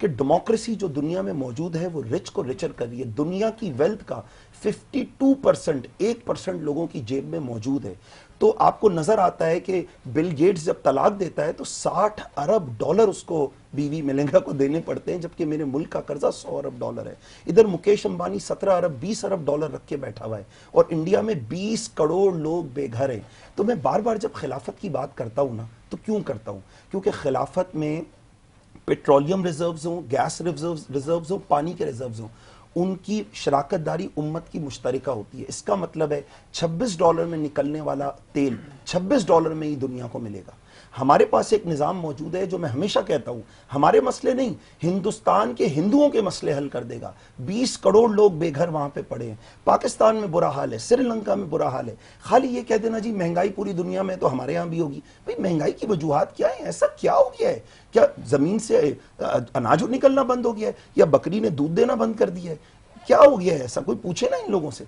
کہ ڈیموکریسی جو دنیا میں موجود ہے وہ رچ کو ریچر کر رہی ہے. دنیا کی ویلتھ کا 52%، 1% لوگوں کی جیب میں موجود ہے. تو آپ کو نظر آتا ہے کہ بل گیٹس جب طلاق دیتا ہے تو $60 ارب اس کو بیوی میلنگا کو دینے پڑتے ہیں، جبکہ میرے ملک کا قرضہ $100 ارب ہے. ادھر مکیش امبانی 17 ارب 20 ارب ڈالر رکھ کے بیٹھا ہوا ہے، اور انڈیا میں 20 کروڑ لوگ بے گھر ہیں. تو میں بار بار جب خلافت کی بات کرتا ہوں نا تو کیوں کرتا ہوں؟ کیونکہ خلافت میں پیٹرولیم ریزروز ہوں، گیس ریزروز ہوں، پانی کے ریزروز ہوں، ان کی شراکت داری امت کی مشترکہ ہوتی ہے. اس کا مطلب ہے $26 میں نکلنے والا تیل $26 میں ہی دنیا کو ملے گا. ہمارے پاس ایک نظام موجود ہے جو میں ہمیشہ کہتا ہوں ہمارے مسئلے نہیں، ہندوستان کے ہندوؤں کے مسئلے حل کر دے گا. 20 کروڑ لوگ بے گھر وہاں پہ پڑے ہیں. پاکستان میں برا حال ہے، سری لنکا میں برا حال ہے. خالی یہ کہہ دینا جی مہنگائی پوری دنیا میں تو ہمارے ہاں بھی ہوگی. بھئی مہنگائی کی وجوہات کیا ہیں؟ ایسا کیا ہو گیا ہے؟ کیا زمین سے اناج نکلنا بند ہو گیا ہے، یا بکری نے دودھ دینا بند کر دیا ہے؟ کیا ہو گیا ہے ایسا؟ کوئی پوچھے نا ان لوگوں سے.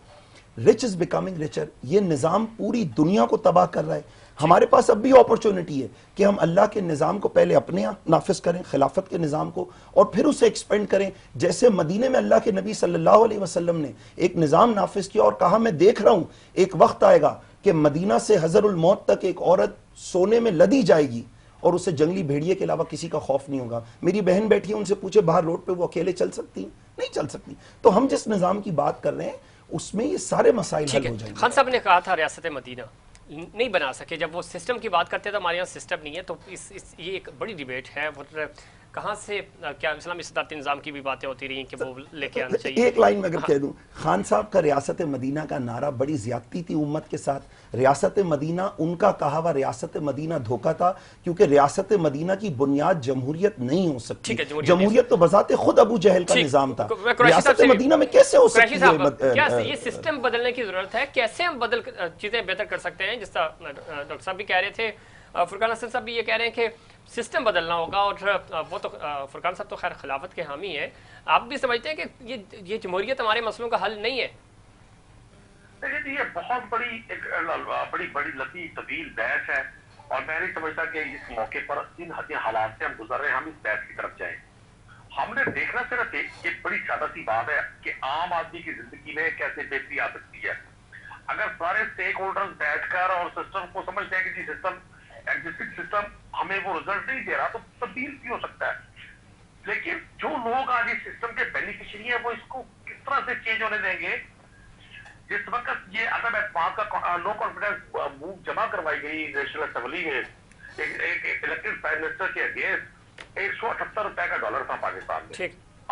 Rich is becoming richer. یہ نظام پوری دنیا کو تباہ کر رہا ہے. ہمارے پاس اب بھی اپرچونٹی ہے کہ ہم اللہ کے نظام کو پہلے اپنے یہاں نافذ کریں، خلافت کے نظام کو، اور پھر اسے ایکسپینڈ کریں. جیسے مدینے میں اللہ کے نبی صلی اللہ علیہ وسلم نے ایک نظام نافذ کیا اور کہا میں دیکھ رہا ہوں ایک وقت آئے گا کہ مدینہ سے حضر الموت تک ایک عورت سونے میں لدی جائے گی اور اسے جنگلی بھیڑیے کے علاوہ کسی کا خوف نہیں ہوگا. میری بہن بیٹھی ہے، ان سے پوچھے باہر روڈ پہ وہ اکیلے چل سکتی ہیں؟ نہیں چل سکتی. تو ہم جس نظام کی بات کر رہے ہیں اس میں یہ سارے مسائل حل ہو جائیں گے. خان صاحب نے کہا تھا ریاست مدینہ نہیں بنا سکے، جب وہ سسٹم کی بات کرتے ہیں تو ہمارے یہاں سسٹم نہیں ہے. تو یہ ایک بڑی ڈیبیٹ ہے. کہاں سے کیا اسلامی صدارتی نظام کی بھی باتیں ہوتی رہی کہ وہ لے کے آنا چاہیے؟ ایک لائن میں اگر کہہ دوں، خان صاحب کا ریاست مدینہ کا نعرہ بڑی زیادتی تھی امت کے ساتھ. ریاست مدینہ ان کا کہا ہوا ریاست مدینہ دھوکہ تھا، کیونکہ ریاست مدینہ کی بنیاد جمہوریت نہیں ہو سکتی. جمہوریت تو بذات خود ابو جہل کا نظام تھا. ریاست مدینہ میں کیسے ہو سکتی ہے؟ کیا یہ سسٹم بدلنے کی ضرورت ہے؟ کیسے ہم چیزیں بہتر کر سکتے ہیں؟ جس طرح ڈاکٹر صاحب بھی کہہ رہے تھے، فرقان حسن صاحب بھی یہ کہہ رہے ہیں کہ سسٹم بدلنا ہوگا. اور وہ تو فرقان صاحب تو خیر خلافت کے حامی ہیں. آپ بھی سمجھتے ہیں کہ یہ جمہوریت ہمارے مسئلوں کا حل نہیں ہے؟ دیکھیں یہ بہت بڑی ایک بڑی لمبی طویل بحث ہے، اور میں نہیں سمجھتا کہ اس موقع پر جن حالات سے ہم گزر رہے ہیں ہم اس بحث کی طرف جائیں. ہم نے دیکھنا صرف ایک بڑی سادہ سی بات ہے کہ عام آدمی کی زندگی میں کیسے بہتری آ سکتی ہے. اگر سارے اسٹیک ہولڈرز بیٹھ کر اور سسٹم کو سمجھتے ہیں کہ جی ایگزسٹنگ سسٹم ہمیں وہ رزلٹ نہیں دے رہا تو تبدیل بھی ہو سکتا ہے. لیکن جو لوگ آج اس سسٹم کے بینیفیشری ہیں وہ اس کو کس طرح سے چینج ہونے دیں گے؟ جس وقت یہ عدم اعتماد کا نو کانفیڈنس موو جمع کروائی گئی نیشنل اسمبلی میں ایک الیکٹڈ پرائم منسٹر کے اگینسٹ $178 کا ڈالر تھا پاکستان میں.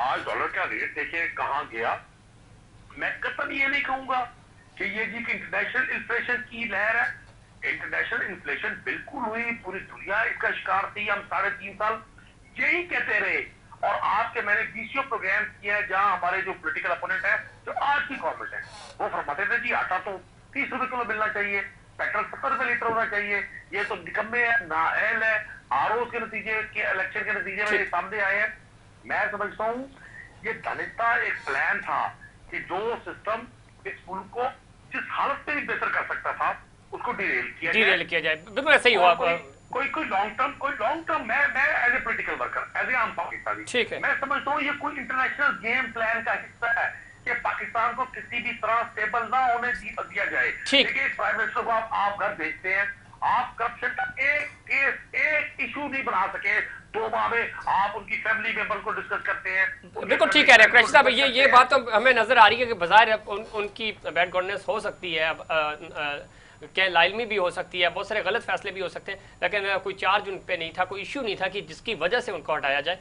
آج ڈالر کا ریٹ دیکھیں کہاں گیا. میں قطعاً یہ نہیں کہوں گا کہ یہ جی کہ انٹرنیشنل انفلیشن کی لہر ہے. انٹرنیشنل انفلیشن بالکل ہوئی، پوری دنیا اس کا شکار تھی. ہم 3.5 سال یہی کہتے رہے، اور آپ کے میں نے BCO پروگرام کیا ہے جہاں ہمارے جو پولیٹیکل اپوننٹ ہے جو آج کی گورنمنٹ ہے وہ فرماتے تھے جی آٹا تو 30 روپے کلو ملنا چاہیے، پیٹرول 70 روپے لیٹر ہونا چاہیے. یہ تو نکمے ہے، نااہل ہے. ROs کے نتیجے کے الیکشن کے نتیجے میں یہ سامنے آئے ہیں. میں سمجھتا ہوں یہ دانستہ ایک پلان تھا کہ جو سسٹم اس ملک کو جس حالت میں بھی بہتر کر سکتا تھا اس کو ڈیریل کیا جائے. بالکل ایسا ہی ہوا. کوئی لانگ ٹرم میں as a political worker, as a عام پاکستانی میں سمجھتا ہوں یہ کوئی انٹرنیشنل گیم پلان کا حصہ ہے کہ پاکستان کو کسی بھی طرح اسٹیبل نہ ہونے دیا جائے. دیکھیے پرائم منسٹر کو آپ گھر بھیجتے ہیں، آپ کرپشن کا ایک ایشو نہیں بنا سکے. 2 ماہ میں آپ ان کی فیملی ممبر کو ڈسکس کرتے ہیں. بالکل ٹھیک کہہ رہے ہیں قریشی صاحب. یہ بات تو ہمیں نظر آ رہی ہے کہ بظاہر ان کی بیڈ گورننس ہو سکتی ہے، کہ لاعلمی بھی ہو سکتی ہے، بہت سارے غلط فیصلے بھی ہو سکتے ہیں، لیکن کوئی چارج ان پہ نہیں تھا، کوئی ایشو نہیں تھا کہ جس کی وجہ سے ان کو ہٹایا جائے.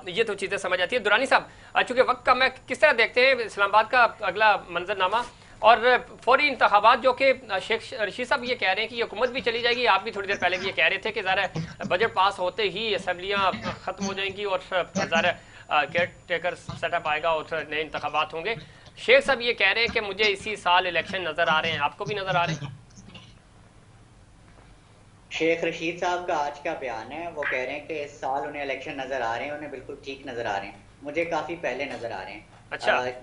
یہ تو چیزیں سمجھ آتی ہے. درانی صاحب چونکہ وقت کم ہے، کس طرح دیکھتے ہیں اسلام آباد کا اگلا منظرنامہ اور فوری انتخابات جو کہ شیخ رشید صاحب یہ کہہ رہے ہیں کہ یہ حکومت بھی چلی جائے گی؟ آپ بھی تھوڑی دیر پہلے یہ کہہ رہے تھے کہ ظاہر ہے بجٹ پاس ہوتے ہی اسمبلیاں ختم ہو جائیں گی اور ظاہر ہے کیئر ٹیکر سیٹ اپ آئے گا اور نئے انتخابات ہوں گے. شیخ صاحب یہ کہہ رہے ہیں کہ مجھے اسی سال الیکشن نظر آ رہے ہیں، آپ کو بھی نظر آ رہے ہیں؟ شیخ رشید صاحب کا آج کا بیان ہے، وہ کہہ رہے ہیں کہ اس سال انہیں الیکشن نظر آ رہے ہیں، انہیں بالکل ٹھیک نظر آ رہے ہیں. مجھے کافی پہلے نظر آ رہے ہیں.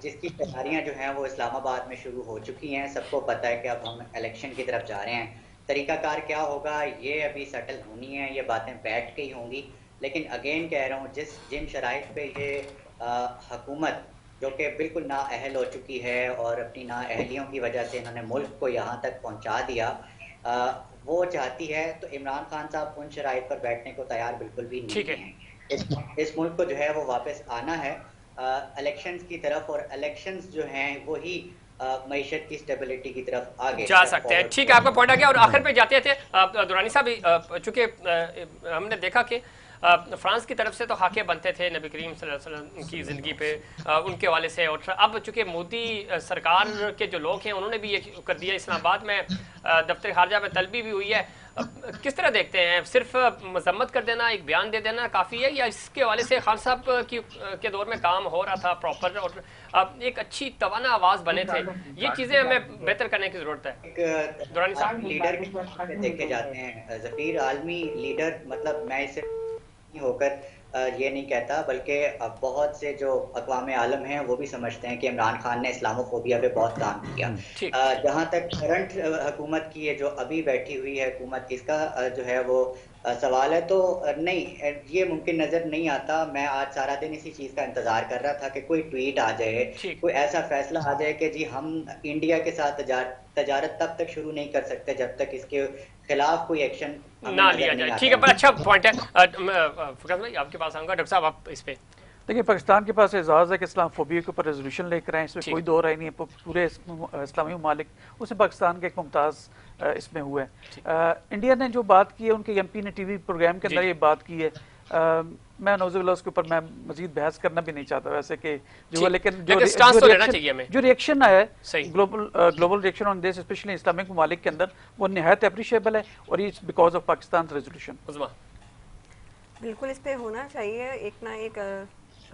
جس کی تیاریاں جو ہیں وہ اسلام آباد میں شروع ہو چکی ہیں. سب کو پتہ ہے کہ اب ہم الیکشن کی طرف جا رہے ہیں. طریقہ کار کیا ہوگا یہ ابھی سیٹل ہونی ہے، یہ باتیں بیٹھ کے ہی ہوں گی. لیکن اگین کہہ رہا ہوں جن شرائط پہ یہ حکومت جو کہ بالکل نااہل ہو چکی ہے اور اپنی نااہلیوں کی وجہ سے انہوں نے ملک کو یہاں تک پہنچا دیا، وہ چاہتی ہے تو عمران خان صاحب ان شرائط پر بیٹھنے کو تیار بالکل بھی نہیں ہیں۔ اس ملک کو جو ہے وہ واپس آنا ہے الیکشنز کی طرف، اور الیکشنز جو ہیں وہی معیشت کی اسٹیبلٹی کی طرف آگے جا سکتے ہیں۔ ٹھیک ہے، آپ کا پوائنٹ آ گیا، اور آخر پہ جاتے تھے دورانی صاحب، چونکہ ہم نے دیکھا کہ فرانس کی طرف سے تو خاکے بنتے تھے نبی کریم صلی اللہ علیہ وسلم کی زندگی پہ ان کے حوالے سے، اور اب چونکہ مودی سرکار کے جو لوگ ہیں انہوں نے بھی یہ کر دیا، اسلام آباد میں دفتر خارجہ میں طلبی بھی ہوئی ہے، کس طرح دیکھتے ہیں؟ صرف مذمت کر دینا، ایک بیان دے دینا کافی ہے، یا اس کے حوالے سے خان صاحب کے دور میں کام ہو رہا تھا پراپر اور ایک اچھی توانا آواز بنے تھے؟ یہ چیزیں ہمیں بہتر کرنے کی ضرورت ہے۔ دورانی صاحب، لیڈر دیکھے جاتے ہیں ظفیر، عالمی لیڈر، مطلب میں اسے ہو کر یہ نہیں کہتا، بلکہ بہت سے جو اقوام عالم ہیں وہ بھی سمجھتے ہیں کہ عمران خان نے اسلامو فوبیا پہ بہت کام کیا۔ جہاں تک کرنٹ حکومت کی ہے، جو ابھی بیٹھی ہوئی ہے حکومت، اس کا جو ہے وہ سوال ہے، تو نہیں، یہ ممکن نظر نہیں آتا۔ میں آج سارا دن اسی چیز کا انتظار کر رہا تھا کہ کوئی ٹویٹ آ جائے، کوئی ایسا فیصلہ آ جائے کہ جی ہم انڈیا کے ساتھ تجارت تب تک شروع نہیں کر سکتے جب تک اس کے خلاف کوئی ایکشن نہ لیا جائے۔ ٹھیک ہے، پر اچھا پوائنٹ ہے۔ فقط بھائی آپ کے پاس آؤں گا، ڈاکٹر صاحب آپ اس پہ دیکھیں، پاکستان کے پاس اعزاز ہے کہ اسلام فوبیا کے اوپر ریزولوشن لے کر آئیں، اس میں کوئی دو رائے نہیں ہے، پورے اسلامی ممالک اس میں پاکستان کا ایک ممتاز اس میں ہوا ہے۔ انڈیا نے جو بات کی ہے، ان کے ایم پی نے ٹی وی پروگرام کے اندر یہ بات کی ہے، میں نوز باللہ اس کے اوپر میں مزید بحث کرنا بھی نہیں چاہتا ویسے کہ جو، لیکن جو ریئیکشن آیا ہے global reaction on this especially Islamic ممالک کے اندر، وہ نہایت اپریشیبل ہے، اور یہ بیکاز آف پاکستان ریزولوشن۔ بالکل اس پہ ہونا چاہیے، ایک نہ ایک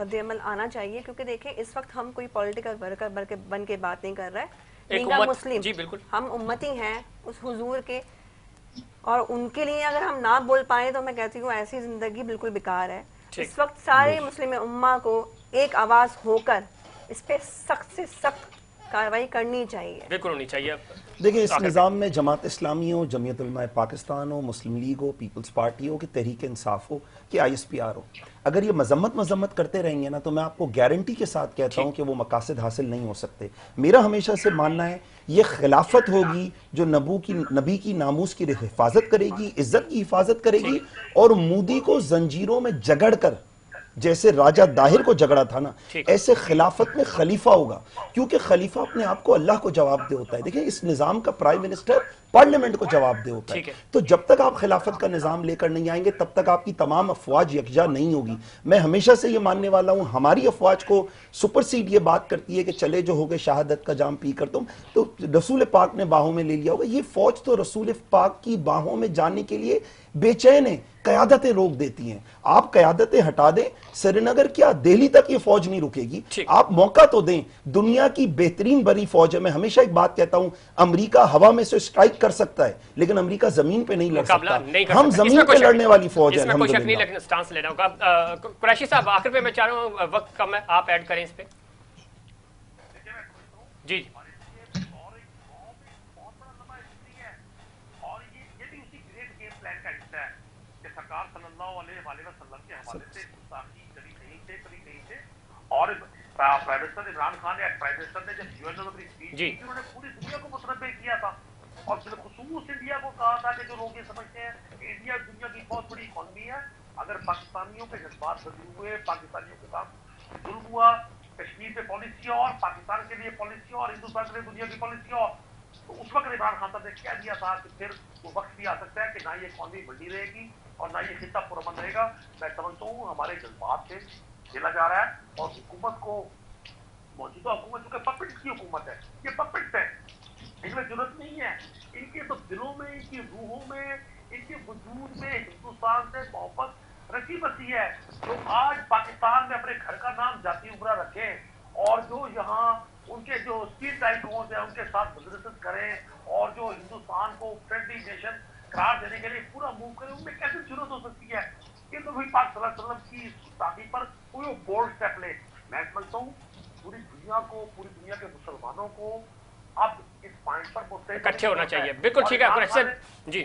رد عمل آنا چاہیے، کیونکہ دیکھیں اس وقت ہم کوئی پولیٹیکل ورکر بن کے بات نہیں کر رہے، مینگا مسلم ہم امتی ہیں اس حضور کے، اور ان کے لیے اگر ہم نہ بول پائیں تو میں کہتی ہوں ایسی زندگی بالکل بیکار ہے۔ اس وقت سارے مسلم امہ کو ایک آواز ہو کر اس پہ سخت سے سخت کارروائی کرنی چاہیے، بالکل ہونی چاہیے۔ دیکھیں، اس نظام میں جماعت اسلامی ہو، جمعیت علماء پاکستان ہو، مسلم لیگ ہو، پیپلز پارٹی ہو، کہ تحریک انصاف ہو، کہ آئی ایس پی آر ہو، اگر یہ مذمت کرتے رہیں گے نا، تو میں آپ کو گارنٹی کے ساتھ کہتا ہوں کہ وہ مقاصد حاصل نہیں ہو سکتے۔ میرا ہمیشہ سے ماننا ہے یہ خلافت ہوگی جو نبی کی ناموس کی حفاظت کرے گی، عزت کی حفاظت کرے گی، اور مودی کو زنجیروں میں جگڑ کر، جیسے راجہ داہر کو جگڑا تھا نا، ایسے خلافت میں خلیفہ ہوگا، کیونکہ خلیفہ اپنے آپ کو اللہ کو جواب دہ ہوتا ہے۔ دیکھیں، اس نظام کا پرائم منسٹر پارلیمنٹ کو جواب دہ ہوتا ہے، تو جب تک آپ خلافت کا نظام لے کر نہیں آئیں گے تب تک آپ کی تمام افواج یکجا نہیں ہوگی۔ میں ہمیشہ سے یہ ماننے والا ہوں، ہماری افواج کو سپرسیڈ یہ بات کرتی ہے کہ چلے جو ہو گئے شہادت کا جام پی کر تم، تو رسول پاک نے باہوں میں لے لیا ہوگا۔ یہ فوج تو رسول پاک کی باہوں میں جانے کے لیے بے چین ہے، قیادتیں روک دیتی ہیں۔ آپ قیادتیں ہٹا دیں، سری نگر کیا دہلی تک یہ فوج نہیں رکے گی، آپ موقع تو دیں۔ دنیا کی بہترین بڑی فوج ہے، میں ہمیشہ ایک بات کہتا ہوں، امریکہ ہوا میں سے اسٹرائک کر سکتا ہے لیکن امریکہ زمین پہ نہیں لڑ سکتا، ہم زمین پہ لڑنے والی فوج ہے۔ اس میں کوئی شک نہیں، لیکن سٹانس لینا ہوگا۔ قریشی صاحب آخر پہ میں چاہ رہا ہوں وقت کم ہے، آپ ایڈ کریں اس پہ۔ جی اور پرائم منسٹر عمران خان نے پرائم منسٹر نے جب یو این او میں اسپیچ کی، انہوں نے پوری دنیا کو متنبع کیا تھا، اور بالخصوص انڈیا کو کہا تھا کہ جو لوگ یہ سمجھتے ہیں کہ انڈیا دنیا کی بہت بڑی اکانومی ہے، اگر پاکستانیوں کے جذبات بدل ہوئے، پاکستانیوں کے ساتھ ظلم ہوا، کشمیر پہ پالیسی اور پاکستان کے لیے پالیسی اور ہندوستان کے لیے دنیا کی پالیسی اور، تو اس وقت عمران خان صاحب نے کہہ دیا تھا کہ پھر وہ وقت بھی آ سکتا ہے کہ نہ یہ اکانومی بڑی رہے گی اور نہ یہ خطہ پرامن رہے گا۔ میں سمجھتا ہوں ہمارے جذبات سے کھیلا جا رہا ہے، اور حکومت کو، موجودہ حکومت جو کہ پپٹس کی حکومت ہے، یہ پپٹس ہے، ان میں ضرورت نہیں ہے، ان کے تو دلوں میں، ان کی روحوں میں، ان کے وجود میں ہندوستان سے محبت رچی بسی ہے۔ جو آج پاکستان میں اپنے گھر کا نام ذاتی عمرہ رکھیں، اور جو یہاں ان کے جو اسٹریٹ ٹائکونز ہیں ان کے ساتھ مدرست کریں، اور جو ہندوستان کو فرینڈلی نیشن قرار دینے کے لیے پورا موو کریں، ان میں کیسے ضرورت ہو سکتی ہے کہ تو بھی پاک صلی اللہ علیہ وسلم کی تعلیم پر کوئی بولڈ اسٹیپ لے۔ میں سمجھتا ہوں پوری دنیا کو، پوری دنیا کے مسلمانوں کو اب اس پوائنٹ پر اکٹھے ہونا چاہیے۔ بالکل ٹھیک ہے جی